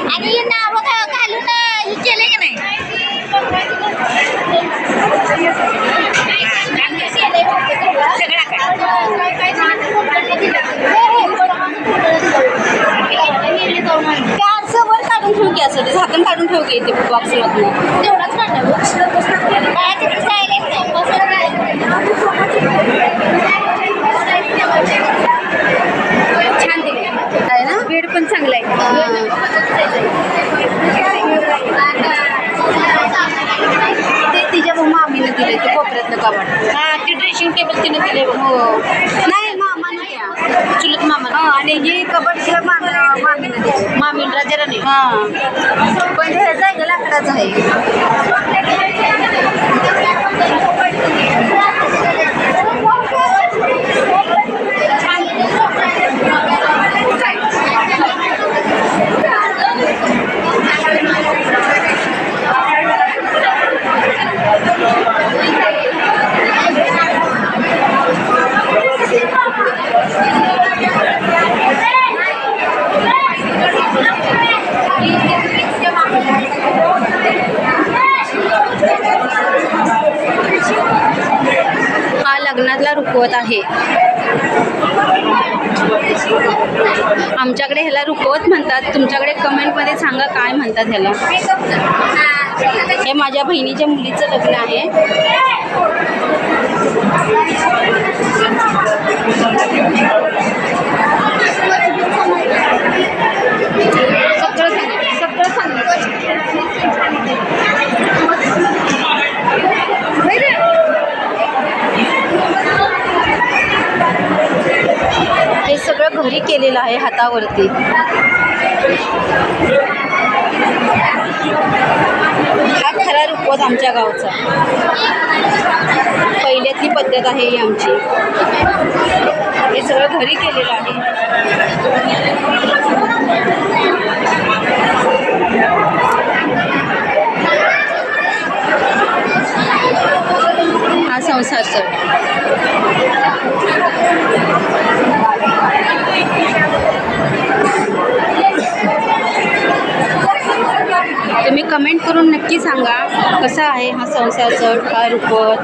आणि नाव घालून हे केले की नाही वर काढून ठेवू की असं झाकण काढून ठेवू की ते बॉक्समधून तेवढाच छान दिले आहे ना बेड पण चांगला आहे ते तिच्या मामीनं दिले ते कोपऱ्यातलं कपाट ते ड्रेसिंग टेबल तिनं दिले हो नाही मामानं द्या चुलत मामा आणि हे कपाट तिला मामीनं दिले मामीन राजाराणी पण हे जायचं लाकडाचं आहे हा लग्नातला रुकवत आहे आमच्याकडे ह्याला रुकवत म्हणतात तुमच्याकडे कमेंटमध्ये सांगा काय म्हणतात ह्याला हे माझ्या बहिणीच्या मुलीचं लग्न आहे हे सगळं घरी केलेलं आहे हातावरती हा खरा रुकवत आमच्या गावचा पहिल्यातली पद्धत आहे ही आमची हे सगळं घरी केलेलं आहे हा संसार सर तुम्ही कमेंट करून नक्की सांगा कसा आहे हा संसार चढ हा रुकवत